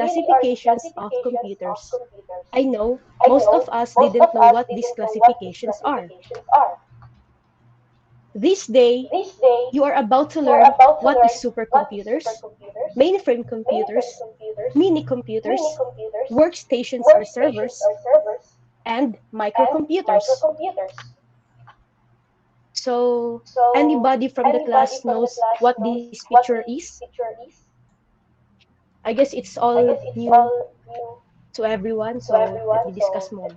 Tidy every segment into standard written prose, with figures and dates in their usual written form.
classifications of computers. I know most of us didn't know what these classifications are. This day, you are about to learn what is supercomputers, mainframe computers, mini computers, workstations or servers, and microcomputers. So, anybody from the class knows what this picture is? I guess it's all new to everyone, so let me discuss more.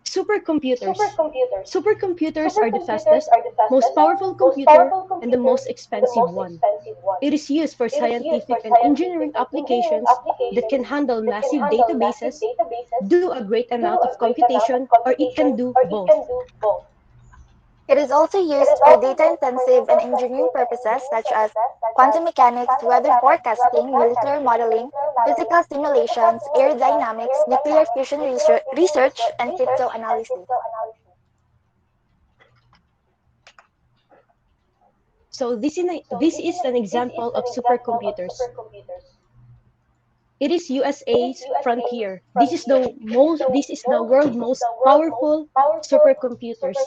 Supercomputers. Supercomputers are the fastest, most powerful computer and the most expensive one. It is used for scientific and engineering applications that can handle massive databases, do a great amount of computation, or it can do both. It is also used for data-intensive and engineering purposes such as quantum mechanics, weather forecasting, molecular modeling, physical simulations, aerodynamics, nuclear fusion research, and cryptanalysis. So this is an example of supercomputers. It is USA's Frontier. This is the world's most powerful supercomputers.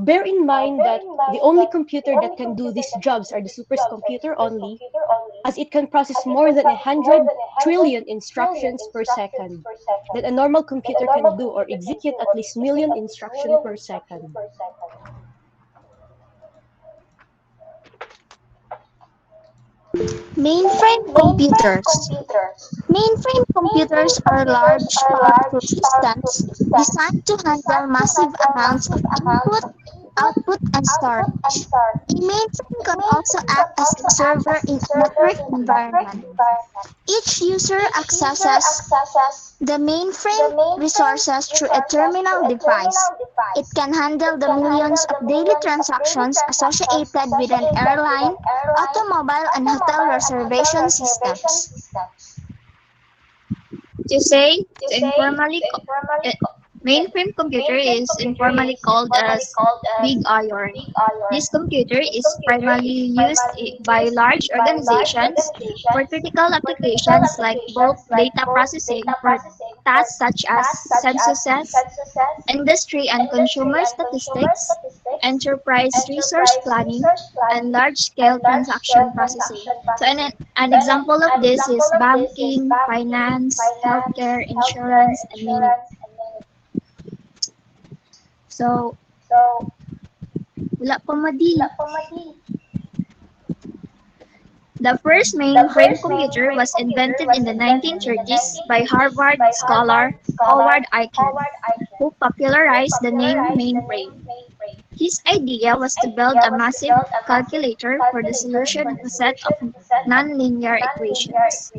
Bear in mind that the only computer that can do these jobs are the supercomputer only, as it can process more than 100 trillion instructions per second that a normal computer can do, or execute at least million instructions per second. Mainframe computers. Mainframe computers are large, powerful systems designed to handle massive amounts of input, output, and storage. A mainframe can also act as a server in a network environment. Each user accesses the mainframe resources through a terminal device. It can handle the millions of daily transactions associated with an airline, automobile, and hotel reservation systems. To say, to informally, mainframe computer is informally called as big iron. This computer is primarily used by large organizations for critical applications like bulk data processing for tasks such as censuses, industry and consumer statistics, enterprise resource planning, and large-scale transaction processing. So an example of this is banking, finance, healthcare, insurance, and many more. So, wala pa madi. The first mainframe computer was invented in the 1930s by Harvard scholar Howard Aiken, who popularized the name mainframe. His idea was to build a massive calculator for the solution of a set of nonlinear equations.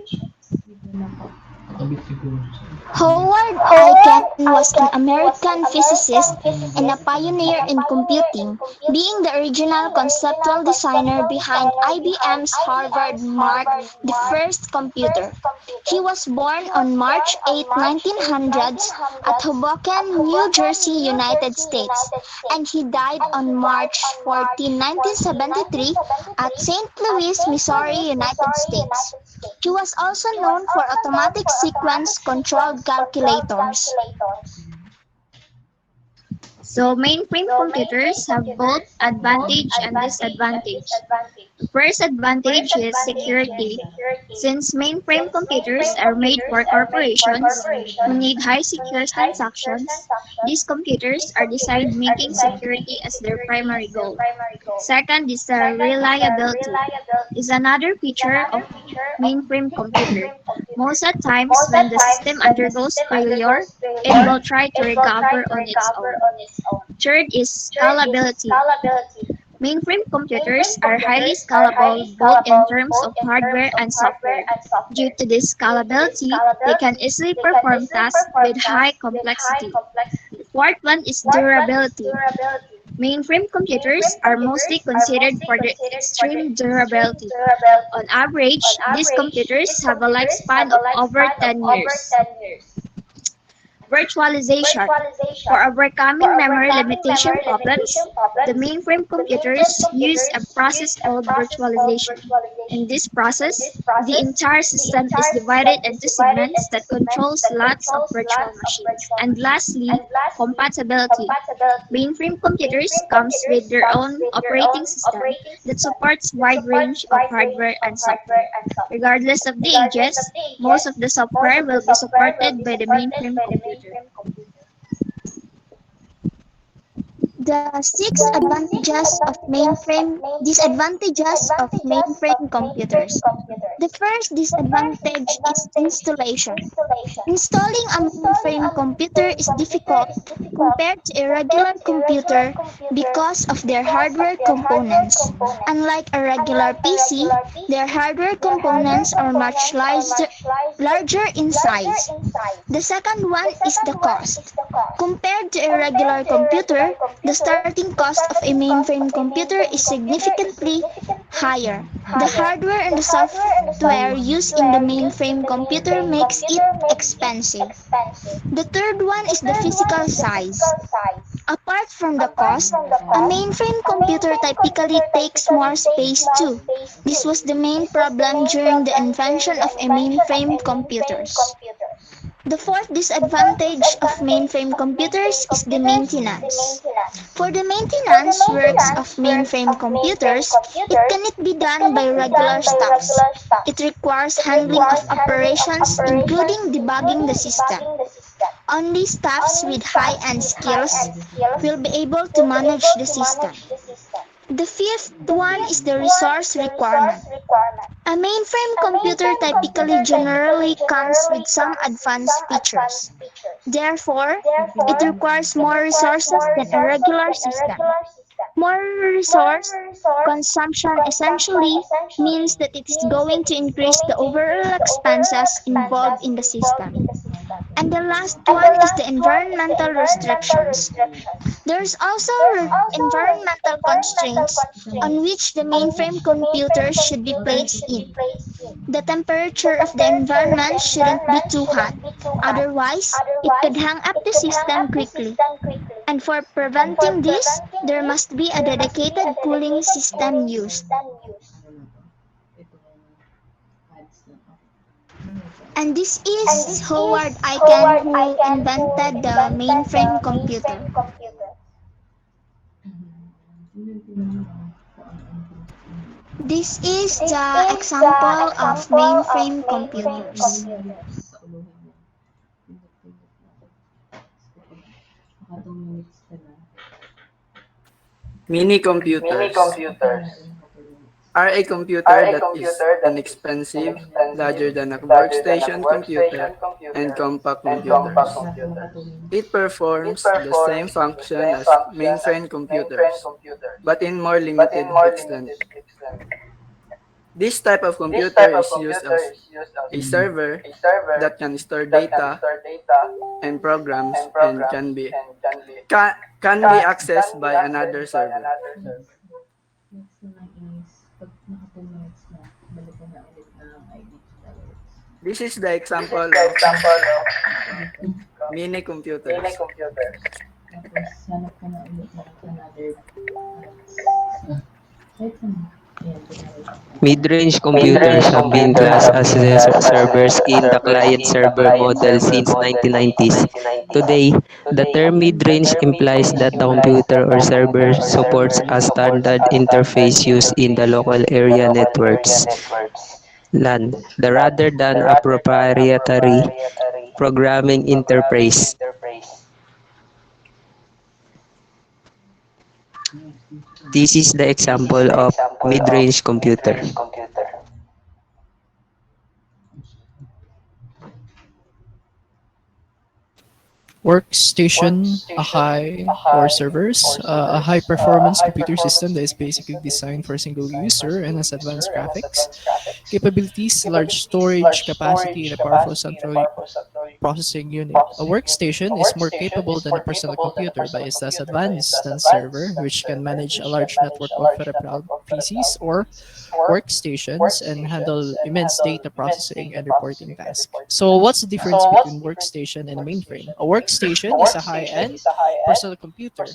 Howard Aiken was an American physicist and a pioneer in computing, being the original conceptual designer behind IBM's Harvard Mark I computer. He was born on March 8, 1900s at Hoboken, New Jersey, United States, and he died on March 14, 1973 at St. Louis, Missouri, United States. He was also known for automatic sequence controlled calculators. So mainframe computers have both advantage and disadvantage. The first advantage is security. Since mainframe computers are made for corporations who need high secure transactions, these computers are designed making security as their primary goal. Second is the reliability. Is another feature of mainframe computer. Most of the times when the system undergoes failure, it will try to recover on its own. Third is scalability. Mainframe computers are highly scalable both in terms of hardware and software. Due to this scalability, they can easily perform tasks with high complexity. The fourth one is durability. Mainframe computers are mostly considered for their extreme durability. On average, these computers have a lifespan of over 10 years. Virtualization. For overcoming memory limitation problems, the mainframe computers use a process called virtualization. In this process, the entire system is divided into segments that controls lots of virtual machines. And lastly, compatibility. Mainframe computers comes with their own operating system that supports wide range of hardware and software. Regardless of the ages, most of the software will be supported by the mainframe computer. The six advantages of mainframe disadvantages of mainframe computers. The first disadvantage is installation. Installing a mainframe computer is difficult compared to a regular computer because of their hardware components. Unlike a regular PC, their hardware components are much larger in size. The second one is the cost. Compared to a regular computer, the starting cost of a mainframe computer is significantly higher. The hardware and the software used in the mainframe computer makes it expensive. The third one is the physical size. Apart from the cost, a mainframe computer typically takes more space too. This was the main problem during the invention of a mainframe computers. The fourth disadvantage of mainframe computers is the maintenance. For the maintenance works of mainframe computers, it cannot be done by regular staffs. It requires handling of operations, including debugging the system. Only staffs with high-end skills will be able to manage the system. The fifth one is the resource requirement. A mainframe computer typically generally comes with some advanced features. Therefore, it requires more resources than a regular system. More resource consumption essentially means that it is going to increase the overall expenses involved in the system. And the last one is the environmental restrictions. There's also environmental constraints on which the mainframe computer should be placed in. The temperature of the environment shouldn't be too hot, otherwise, it could hang up the system quickly. And for preventing this, there must be a dedicated cooling system used. And this is Howard Aiken who invented the mainframe computer. This is the example of mainframe computers. Mini computers are a computer that is inexpensive, larger than a workstation computer, and compact computers. It performs the same function as mainframe computers, but in more limited extent. This type of computer is used as a server that can store data and programs and can be accessed by another server. This is the example of mini computers. Mid-range computers have been classed as the servers in the client-server model since 1990s. Today, the term mid-range implies that the computer or server supports a standard interface used in the local area networks (LAN) rather than a proprietary programming interface. This is the example of mid-range computer. Workstation, a high performance computer system that is basically designed for a single user and has advanced graphics capabilities, large storage capacity, and a processing unit. A workstation is more capable than a personal computer, but is less advanced than server, which can manage a large network of replicable PCs or workstations and handle immense data processing and reporting tasks. So what's the difference between workstation and a mainframe? A workstation is a high-end personal computer.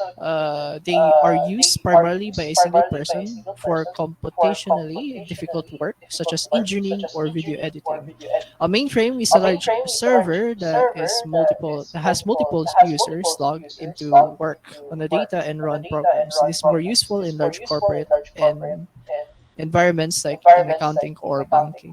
They are used primarily by a single person for computationally difficult work such as engineering or video editing. A mainframe is a large server that has multiple users logged into work on the data and run programs. It is more useful in large corporate and environments like in accounting or banking.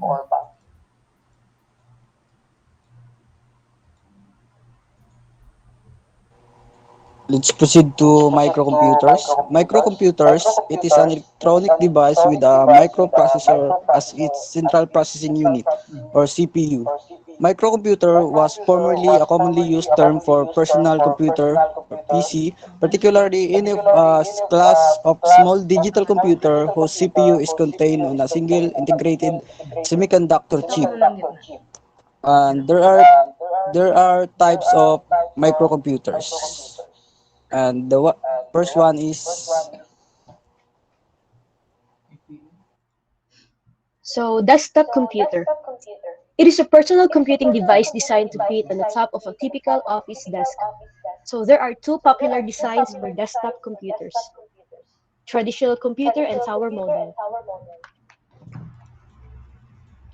Let's proceed to microcomputers. Microcomputers, it is an electronic device with a microprocessor as its central processing unit, or CPU. Microcomputer was formerly a commonly used term for personal computer, or PC, particularly in a class of small digital computer whose CPU is contained on a single integrated semiconductor chip. And there are types of microcomputers. And first one is So, desktop computer. It is a personal computing device designed to fit on the top of a typical office desk. So, there are two popular designs for desktop computers: traditional computer and tower model.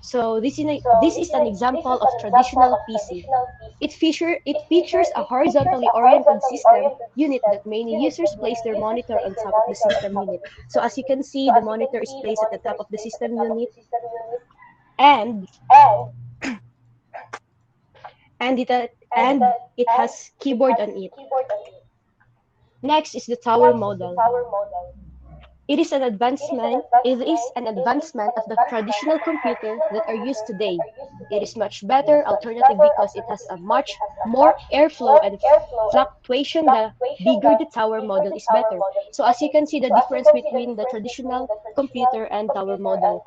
So, this is an example of traditional PC. It features a horizontally oriented system unit that many users place their monitor on top of the system unit. So as you can see, the monitor is placed at the top of the system unit, and and it has keyboard on it. Next is the tower model. It is an advancement of the traditional computer that are used today. It is much better alternative because it has a much more airflow and fluctuation. The bigger the tower model is better. So as you can see, the difference between the traditional computer and tower model.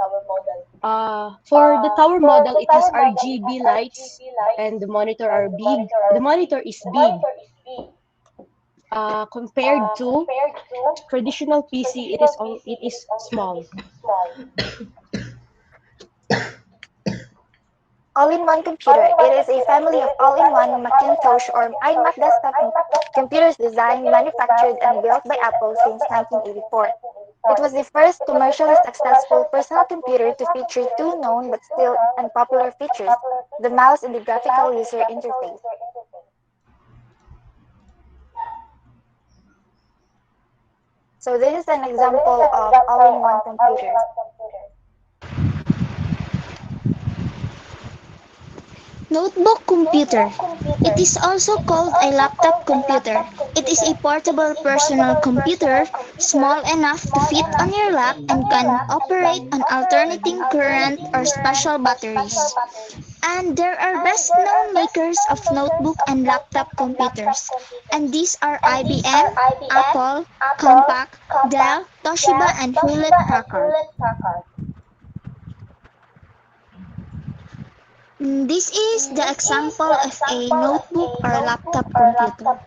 For the tower model, it has RGB lights and the monitor are big. The monitor is big. Compared to traditional PC, it is small. All-in-one computer. It is a family of all-in-one Macintosh or iMac desktop computers designed, manufactured, and built by Apple since 1984. It was the first commercially successful personal computer to feature two known but still unpopular features: the mouse and the graphical user interface. So this is an example of all-in-one computer. Notebook computer. It is also called a laptop computer. It is a portable personal computer, small enough to fit on your lap and can operate on alternating current or special batteries. And there are best known makers of notebook and laptop computers. And these are IBM, Apple, Compaq, Dell, Toshiba, and Hewlett Packard. This is the example of a notebook or laptop computer.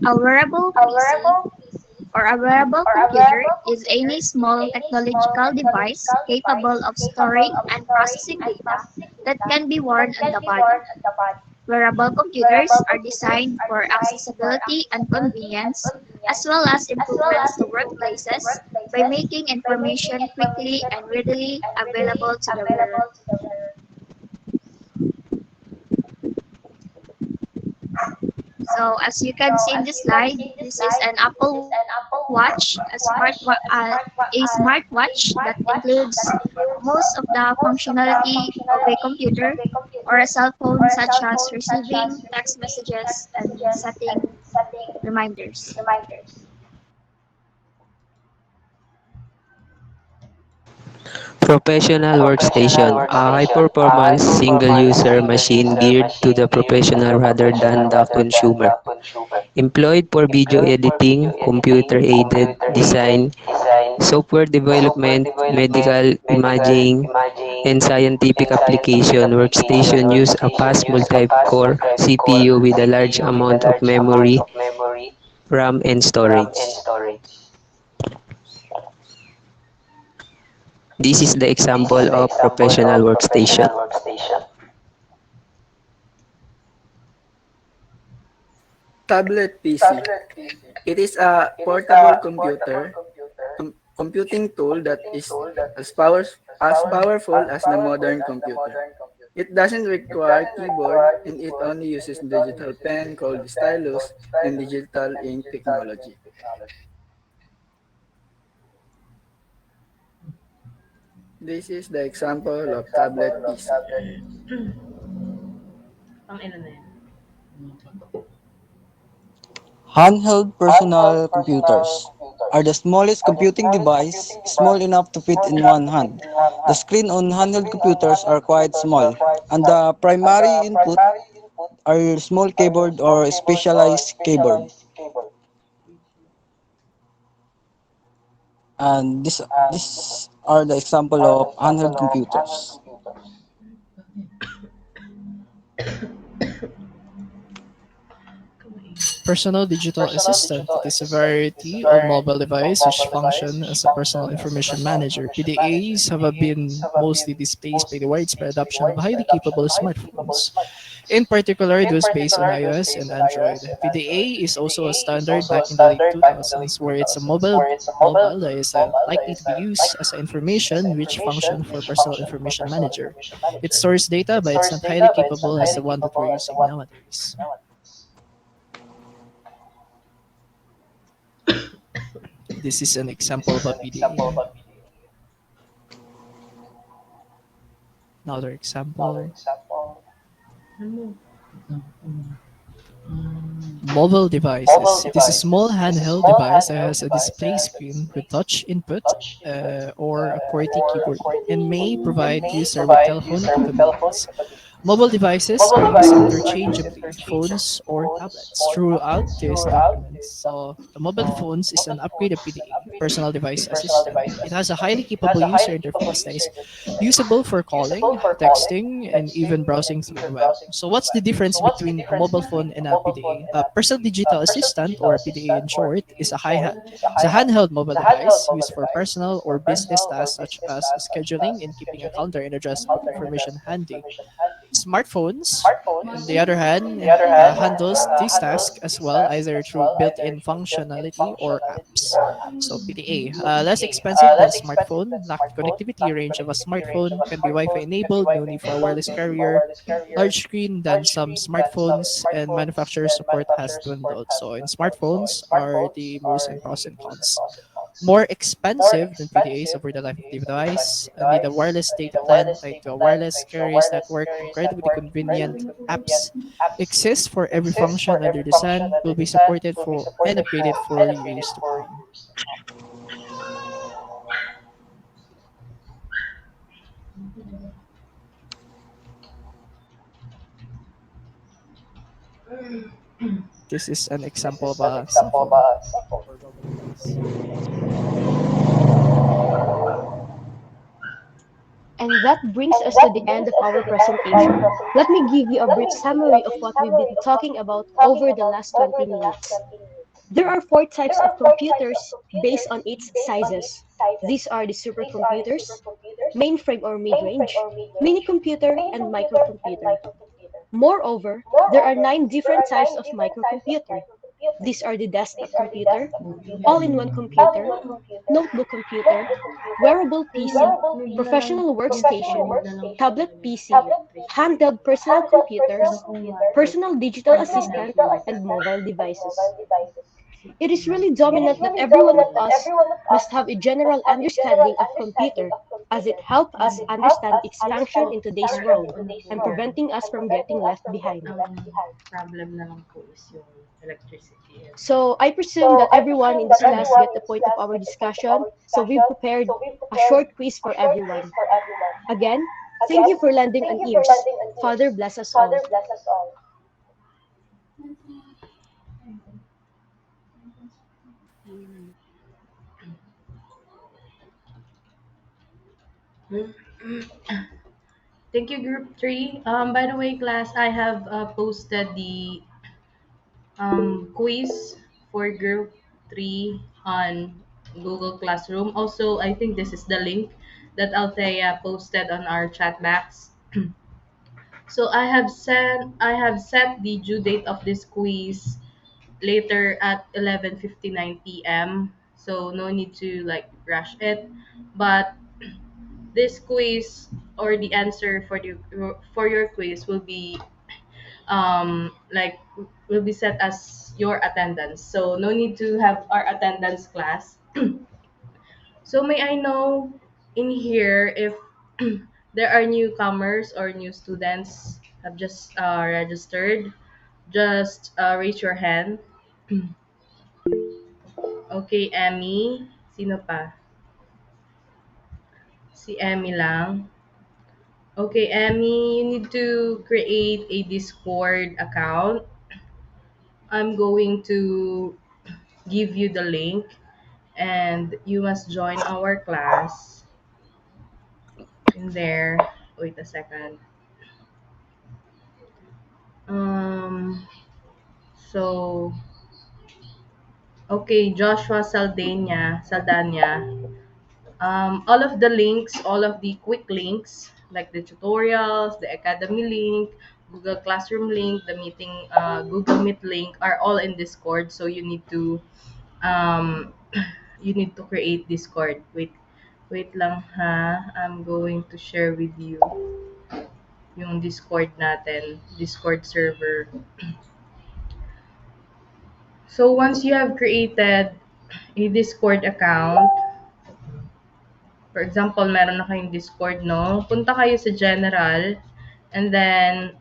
A wearable PC or a wearable computer is any small technological device capable of storing and processing data that can be worn on the body. Wearable computers are designed for accessibility and convenience, as well as improvements to workplaces by making information quickly and readily available to the wearer. So as you can see in this slide, this is an Apple Watch, a smartwatch that includes most of the functionality of a computer or a cell phone, such as receiving text messages and setting reminders. Professional workstation, a high-performance single-user machine geared to the professional rather than the consumer. Employed for video editing, computer-aided design, Software development, medical imaging, and scientific application workstation use a fast multi-core CPU with a large amount of memory, RAM, and storage. This is the example of professional workstation. Tablet PC. It is a portable computing tool that is as powerful as the modern computer. It doesn't require keyboard and it only uses digital pen called stylus and digital ink technology. This is the example of tablet PC. Handheld personal computers are the smallest computing device, small enough to fit in one hand. The screen on handheld computers are quite small, and the primary input are small keyboard or specialized keyboard. And this are the example of handheld computers. Personal digital assistant. It is a variety of mobile device which function as a personal information manager. PDAs have been mostly displaced by the widespread adoption of highly capable smartphones. In particular, it was based on iOS and Android. PDA is also a standard back in the late 2000s, where it's a mobile that is likely to be used as an information which function for personal information manager. It stores data, but it's not highly capable as the one that we're using nowadays. This is an example of a PDA. Another example. Mobile devices. It is a small handheld device that has a display screen with touch input or a QWERTY keyboard and may provide user with telephonic capabilities. Mobile devices are used interchangeably, phones or tablets, throughout this document. So the mobile phones is an upgraded PDA, personal device assistant. It has a highly capable user interface that is usable for calling, texting, and even browsing through the web. So what's the difference between a mobile phone and a PDA? A personal digital assistant, or PDA in short, is a handheld mobile device used for personal or business tasks such as scheduling and keeping a calendar and address book information handy. Smartphones, on the other hand, handles these tasks as well, either through built-in functionality or apps. So PDA, less expensive than smartphone, lacked connectivity range of a smartphone, can be Wi-Fi enabled, no need for a wireless carrier, large screen than some smartphones, and manufacturer support has dwindled. So in smartphones are the most and pros and cons. More expensive than PDAs over the life of the device. Need a wireless data plan tied to a wireless carrier's network. Incredibly convenient apps exist for every function under the sun. Will be supported for and upgraded for years to come. This is an example of a cell phone or mobile device. And that brings us to the end of our presentation. Let me give you a brief summary of what we've been talking about over the last 20 minutes. There are four types of computers based on its sizes. These are the supercomputers, mainframe or mid-range, mini computer, and microcomputer. Moreover, there are 9 different types of microcomputer. These are the desktop computer, all-in-one computer, notebook computer, wearable PC, professional workstation, tablet PC, handheld personal computers, personal digital assistant, and mobile devices. It is really dominant that every one of us must have a general understanding of computer as it helps us understand its function in today's world and preventing us from getting left behind. So I presume that everyone in this class get the point of our discussion. So we've prepared a short quiz for everyone. Again, thank you for lending an ears. Father bless us all. Thank you, Group 3. By the way, class, I have posted the quiz for Group 3 on Google Classroom. Also, I think this is the link that Althea posted on our chat box. So I have set the due date of this quiz later at 11:59 p.m. So no need to like rush it. But this quiz or the answer for your quiz like will be set as your attendance. So no need to have our attendance class. So may I know in here if there are newcomers or new students have just registered? Just raise your hand. Okay, Emmy. Sino pa? Si Emmy lang. Okay, Emmy, you need to create a Discord account. I'm going to give you the link and you must join our class in there. Wait a second. Um, so, okay, Joshua Saldana. All of the links, all of the quick links, like the tutorials, the Academy link, Google Classroom link, the meeting, Google Meet link, are all in Discord. So um, you need to create Discord. Wait lang ha. I'm going to share with you yung Discord natin, Discord server. So once you have created a Discord account, for example, meron na kayong Discord, no? Punta kayo sa general and then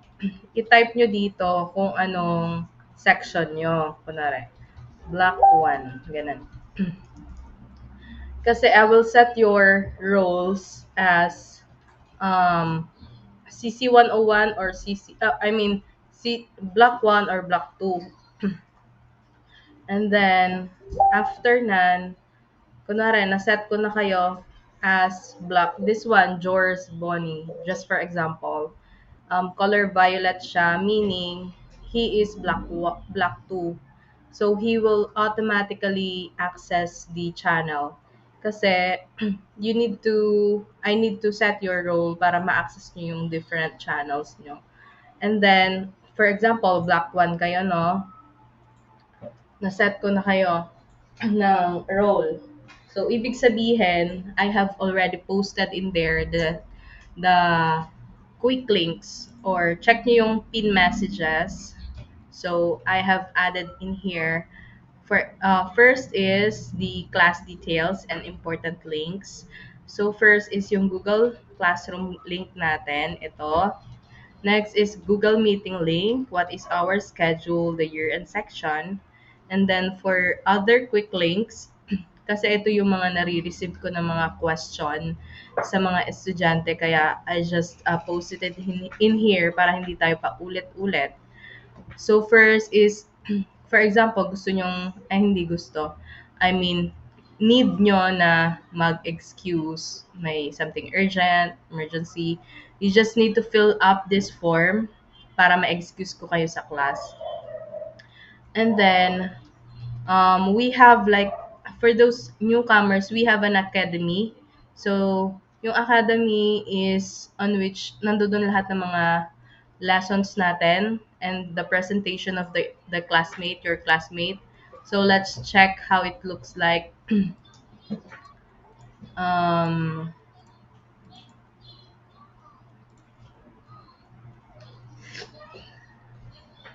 i-type nyo dito kung anong section nyo. Kunwari, block 1, ganun. Kasi I will set your roles as CC101 or block 1 or block 2. And then, after nan, kunwari, naset ko na kayo as block. This one, George Bonnie, just for example. Color violet siya, meaning he is block 2. So, he will automatically access the channel. Kasi, I need to set your role para ma-access nyo yung different channels nyo. And then, for example, block 1 kayo, no? Na-set ko na kayo ng role. So, ibig sabihin, I have already posted in there the quick links or check nyo yung pin messages. So, I have added in here. First is the class details and important links. So, first is yung Google Classroom link natin. Ito. Next is Google Meeting link. What is our schedule, the year, and section. And then for other quick links, kasi ito yung mga nare-receive ko ng mga question sa mga estudyante. Kaya I just posted it in here para hindi tayo pa ulit-ulit. So first is, for example, hindi gusto. I mean, need nyo na mag-excuse, may something urgent, emergency. You just need to fill up this form para ma-excuse ko kayo sa class. And then, we have like, for those newcomers, we have an academy. So, yung academy is on which nandoon lahat ng mga lessons natin and the presentation of the classmate, your classmate. So, let's check how it looks like. um,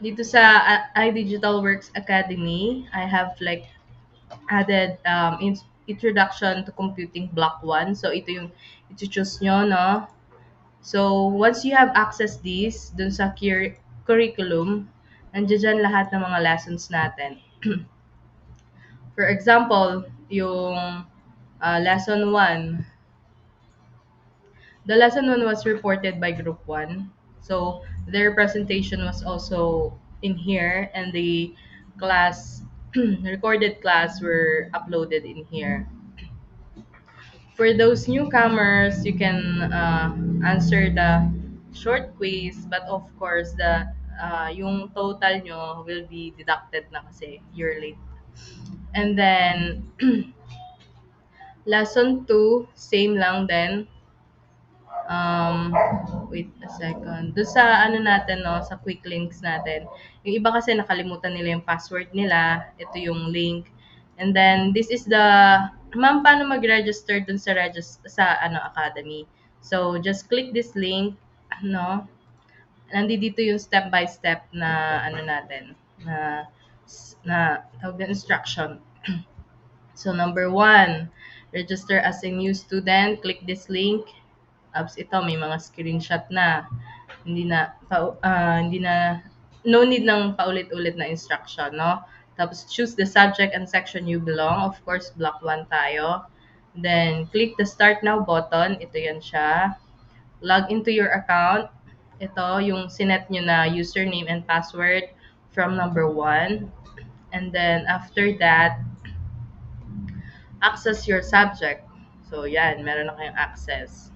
Dito sa iDigital Works Academy, I have like added introduction to computing block 1. So ito yung i-choose nyo, no? So once you have access this dun sa curriculum, nandiyan dyan lahat ng mga lessons natin. For example, yung lesson 1. The lesson 1 was reported by group 1. So their presentation was also in here and the class recorded class were uploaded in here. For those newcomers, you can answer the short quiz, but of course, yung total nyo will be deducted na kasi you're late. And then, lesson 2, same lang din. Wait a second. Doon sa ano natin, no, sa quick links natin. Yung iba kasi nakalimutan nila yung password nila. Ito yung link. And then this is the ma'am, paano mag-register dun sa academy. So just click this link, no? Nandito yung step by step na ano natin na tawag na instruction. So number 1, register as a new student. Click this link. Apps ito may mga screenshot na. Hindi na no need ng paulit-ulit na instruction, no? Tapos choose the subject and section you belong. Of course, block 1 tayo. Then click the start now button. Ito yan siya. Log into your account. Ito yung sinet nyo na username and password from number 1. And then after that, access your subject. So yan, meron na kayong access.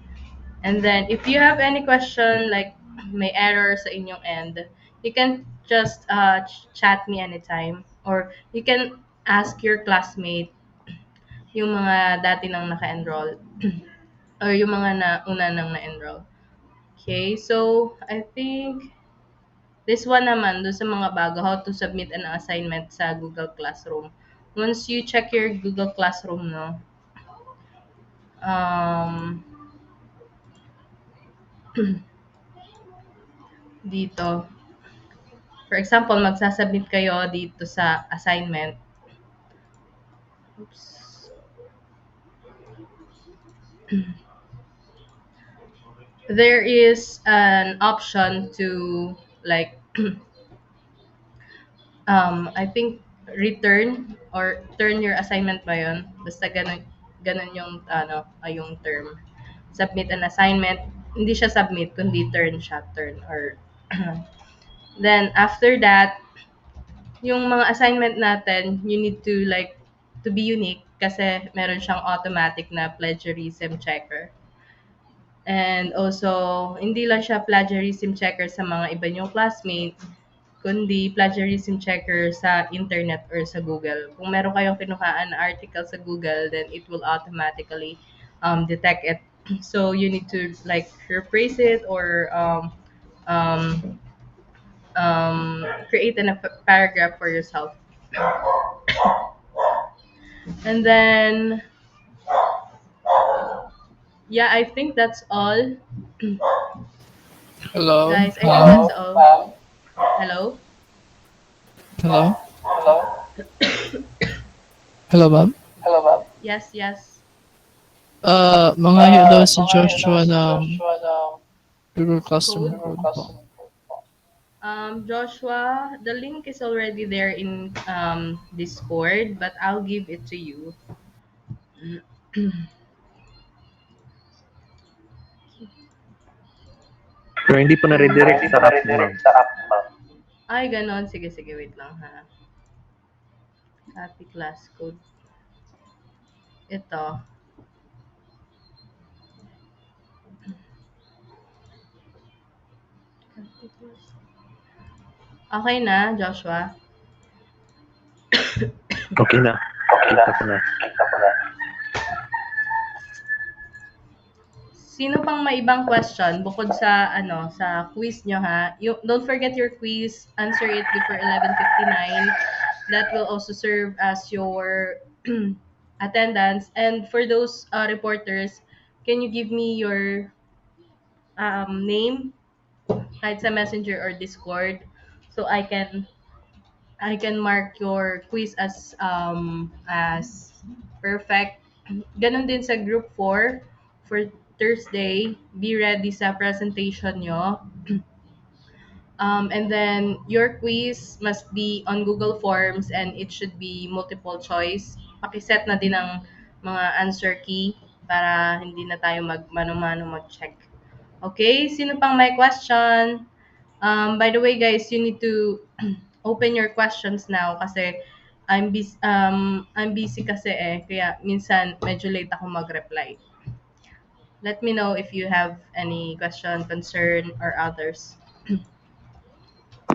And then, if you have any question, like may error sa inyong end, you can just chat me anytime. Or you can ask your classmate, yung mga dati nang naka-enroll. Or yung mga una nang na-enroll. Okay, so I think this one naman, doon sa mga bago, how to submit an assignment sa Google Classroom. Once you check your Google Classroom, no, dito. For example, magsasubmit kayo dito sa assignment. Oops. There is an option to like I think return or turn your assignment ba yun? Basta ganun yung yung term. Submit an assignment. Hindi siya submit kundi turn siya, turn or then after that, yung mga assignment natin, you need to be unique kasi meron siyang automatic na plagiarism checker. And also, hindi lang siya plagiarism checker sa mga iba niyong classmate, kundi plagiarism checker sa internet or sa Google. Kung meron kayong kinuhaan na article sa Google, then it will automatically detect it. So you need to rephrase it or create a paragraph for yourself. And then, yeah, I think that's all. Hello. Guys, I think that's all. Hello? Hello. Hello, ma'am. Yes. Mangayo daw si Joshua ng Google Classroom code po. Joshua, the link is already there in Discord, but I'll give it to you. So, hindi po na-redirect sa app, ma'am. Ay, ganon. Sige, wait lang ha. Copy class code. Ito. Okay na, Joshua? Okay na. Kita ko na. Sino pang may ibang question bukod sa sa quiz nyo ha? Don't forget your quiz. Answer it before 11:59. That will also serve as your attendance. And for those reporters, can you give me your name kahit sa Messenger or Discord so I can mark your quiz as perfect. Ganon din sa group 4 for Thursday. Be ready sa presentation nyo. And then your quiz must be on Google Forms and it should be multiple choice. Pakiset na din ang mga answer key para hindi na tayo mano-mano mag-check. Okay, sino pang may question? By the way guys, you need to open your questions now kasi I'm busy kasi kaya minsan medyo late ako mag-reply. Let me know if you have any question, concern, or others.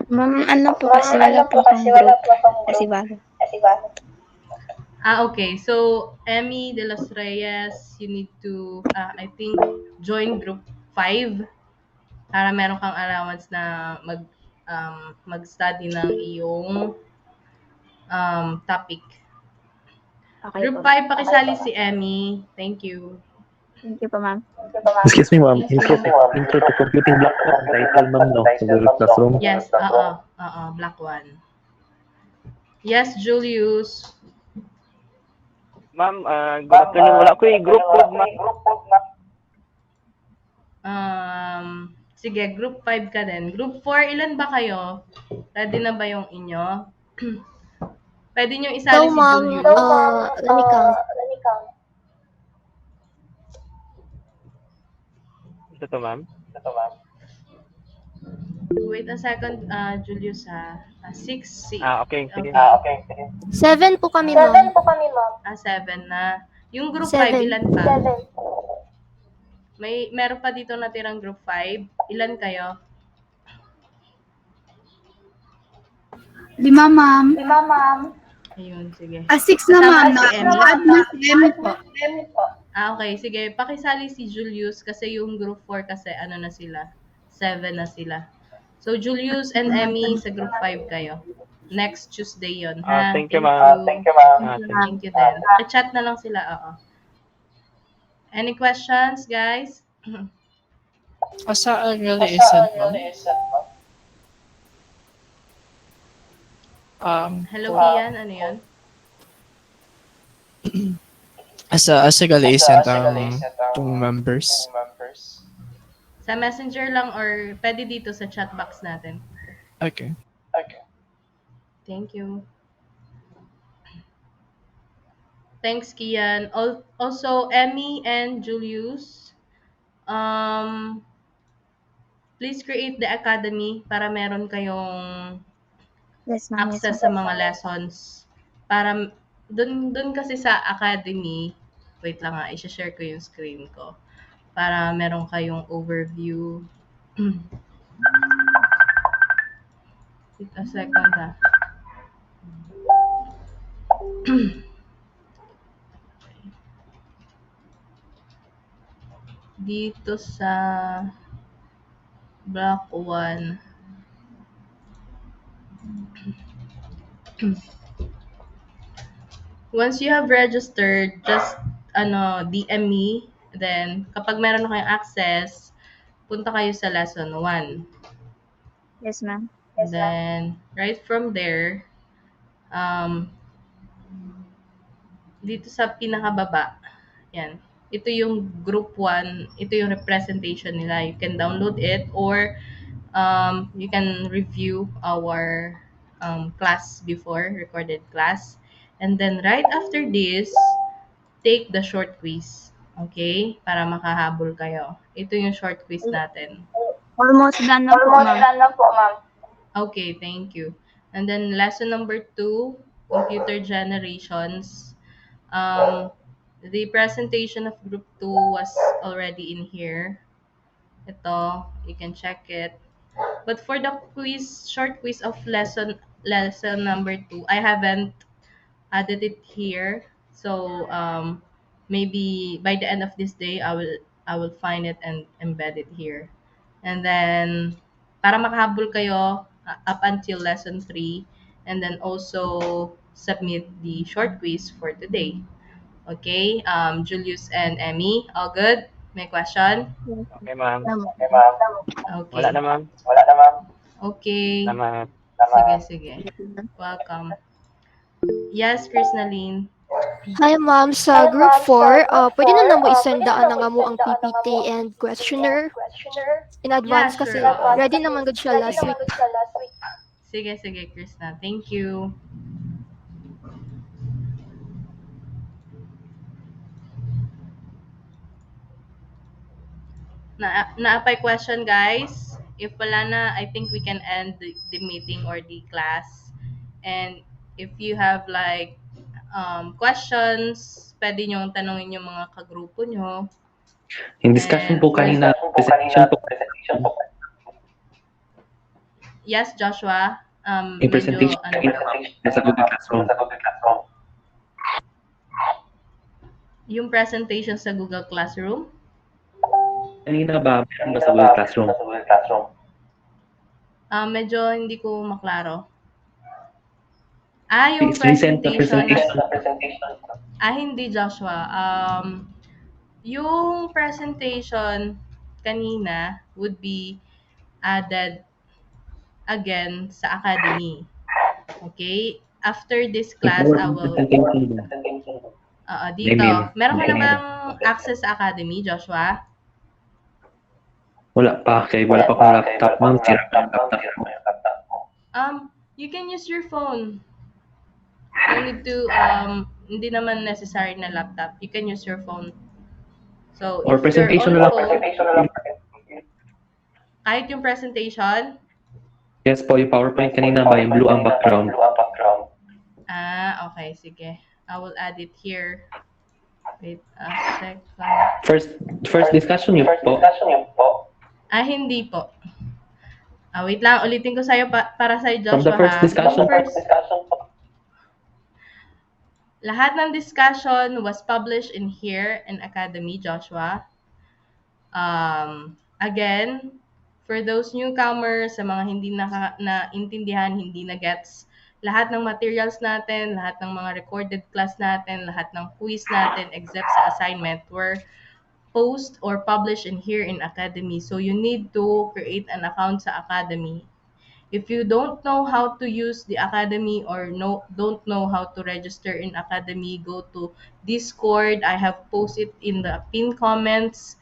Ma'am, ano po kasi wala po akong group kasi bago. Okay. So, Emmy de los Reyes, you need to, I think, join group 5 para meron kang allowance na mag-study ng iyong topic. Okay Group po. 5, pakisali si Emmy. Thank you. Thank you po, ma'am. Excuse me, ma'am. Yes, Intro to computing block po. Title, ma'am, no? Sa Google Classroom. Yes, black 1. Yes, Julius. Ma'am, good afternoon. Wala ko group code, ma'am. Sige, group 5 ka din. Group 4, ilan ba kayo? Ready na ba yung inyo? Pwede nyo isali si ma'am. Julius. Let me count. Ito to, ma'am. Wait a second, Julius ha. 6. Okay, sige. 7 po kami, ma'am. 7 na. Yung group 5, Seven. ilan pa? Meron pa dito natirang group 5. Ilan kayo? 5, ma'am. Ayun, sige. 6 na, Kasama ma'am. si Emmy? Add na si Emmy po. Okay, sige. Pakisali si Julius kasi yung group 4 kasi ano na sila? 7 na sila. So, Julius and Emmy sa group 5 kayo. Next Tuesday yon ha? Thank you, ma'am. Thank you din. Chat na lang sila, oo. Any questions, guys? Saan really isn't, ma'am? Hello, Kian. Ano yun? Asa gali isent tong members. Sa messenger lang or pwede dito sa chat box natin. Okay. Thank you. Thanks, Kian. Also, Emmy and Julius, please create the academy para meron kayong Yes, ma'am. access sa mga lessons. Para dun kasi sa academy, wait lang nga, i-share ko yung screen ko para meron kayong overview. Wait a second ha. Dito sa block 1. Once you have registered, just DM me. Then, kapag meron na kayong access, punta kayo sa lesson 1. Yes, ma'am. Then, right from there, dito sa pinakababa, yan. Ito yung group 1, ito yung representation nila. You can download it or you can review our class before, recorded class. And then right after this, take the short quiz. Okay? Para makahabol kayo. Ito yung short quiz natin. Almost done na po, ma'am. Okay, thank you. And then lesson number 2, computer generations. The presentation of group 2 was already in here. Ito, you can check it. But for the quiz, short quiz of lesson number 2, I haven't added it here. So maybe by the end of this day, I will find it and embed it here. And then para makahabol kayo up until lesson 3, and then also submit the short quiz for today. Okay, Julius and Emmy, all good? May question? Okay, ma'am. Okay. Wala na, ma'am. Okay. Salamat. Sige. Welcome. Yes, Krisnaline. Hi ma'am, sa group 4, pwede na mo isendaan na nga mo ang PPT and questionnaire in advance Yeah, kasi sure. ready naman gud siya last week. Sige, Krishna. Thank you. Naapay question, guys? If wala na, I think we can end the meeting or the class. And If you have like questions, pwede nyong tanungin yung mga kagrupo nyo. Yung discussion And po for kanina, presentation po. yes, Joshua, Yung medyo presentation kanina, nasa Google Classroom. yung presentation sa Google Classroom. Kanina ba, meron ba sa Google Classroom? Medyo hindi ko maklaro. Yung Please resend the presentation. presentation. Hindi Joshua. Yung presentation kanina would be added again sa Academy. Okay? After this class, I will... dito. Meron ka na bang access sa Academy, Joshua? Wala pa. Kaya wala pa akong laptop, ma'am. Sira pa yung laptop ko. You can use your phone. You need to, hindi naman necessary na laptop. You can use your phone. So, Or if presentation you're na on lang. phone, kahit yung presentation, Yes po, yung PowerPoint kanina ba, yung blue ang background. okay, sige. I will add it here. Wait a second. First discussion yun po. Hindi po. Wait lang, ulitin ko sa'yo para sa'yo, From Joshua. the first discussion. Lahat ng discussion was published in here in Academy, Joshua. Again, for those newcomers, sa mga hindi naintindihan, hindi na gets, lahat ng materials natin, lahat ng mga recorded class natin, lahat ng quiz natin, except sa assignment, were post or published in here in Academy. So you need to create an account sa Academy. If you don't know how to use the Academy or don't know how to register in Academy, go to Discord. I have posted in the pinned comments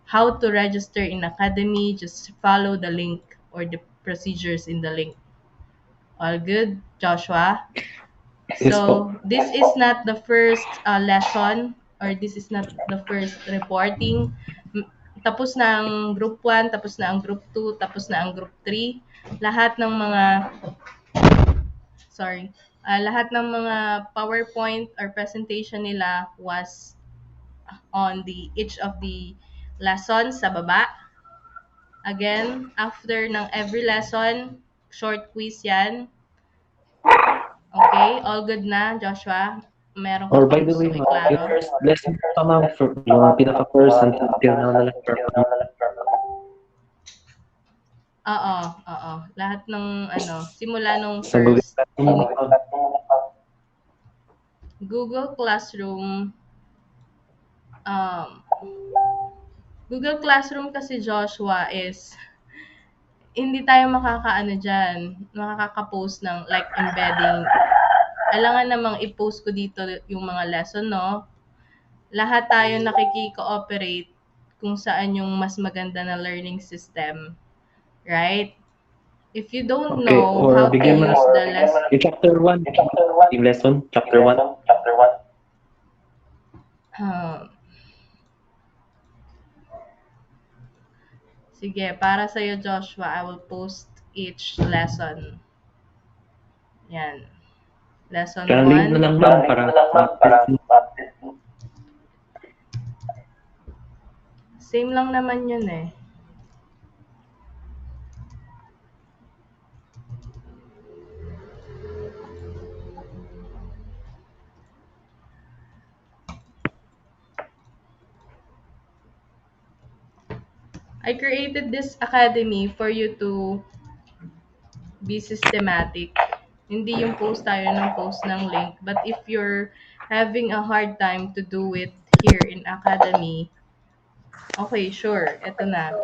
how to register in Academy. Just follow the link or the procedures in the link. All good, Joshua? Yes, So, po. this is not the first lesson or this is not the first reporting. Tapos na ang group 1, tapos na ang group 2, tapos na ang group 3. Lahat ng mga PowerPoint or presentation nila was on each of the lessons sa baba. Again, after ng every lesson, short quiz yan. Okay, all good na, Joshua? Meron ka Or by pang the way, gusto ma'am, yung iklaro? first lesson pa, ma'am, yung pinaka-first until now na lang. Oo. Lahat ng simula nung Sa Google first Classroom. Google Classroom. Google Classroom kasi, Joshua, is hindi tayo makakaka-post ng like embedding. Alangan namang i-post ko dito yung mga lesson, no? Lahat tayo nakiki-cooperate kung saan yung mas maganda na learning system. Right? If you don't know how to use the lesson... Yung chapter 1, yung lesson, chapter 1. Sige, para sa'yo, Joshua, I will post each lesson. Yan. Lesson 1. Link na lang, ma'am, para Same lang naman yun eh. I created this academy for you to be systematic. Hindi yung post tayo ng post ng link. But if you're having a hard time to do it here in Academy, okay, sure. Ito na.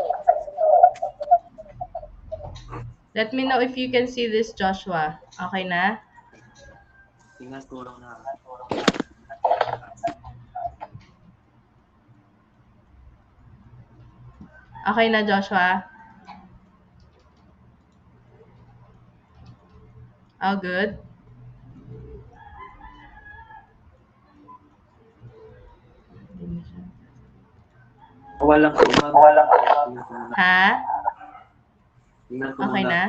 Let me know if you can see this, Joshua. Okay na? Okay na, Joshua? All good? walang Ha? Okay na?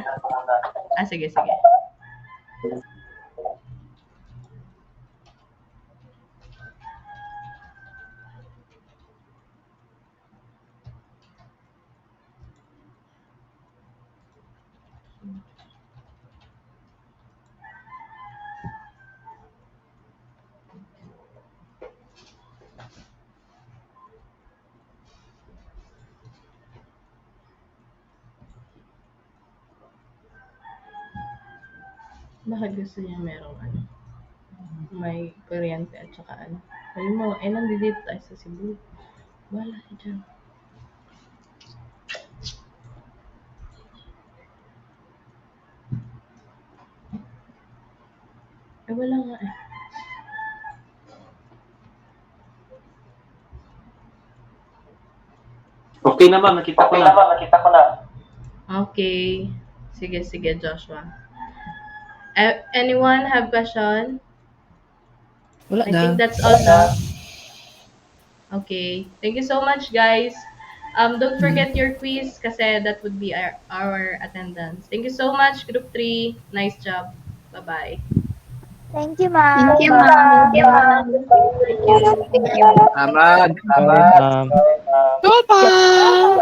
Sige. Bakit gusto niya merong ano? May kuryente at saka ano? Sabi mo, nandito tayo sa Cebu. Wala ka dyan. Wala nga eh. Okay na ma'am, nakita ko na. Okay. Sige, Joshua. Anyone have question? Wala I na. think that's all na. Okay. Thank you so much, guys. Don't forget your quiz kasi that would be our attendance. Thank you so much, Group 3. Nice job. Bye-bye. Thank you, ma'am. Thank you, ma'am. Thank you. Thank you. Salamat. Ma'am. Goodbye!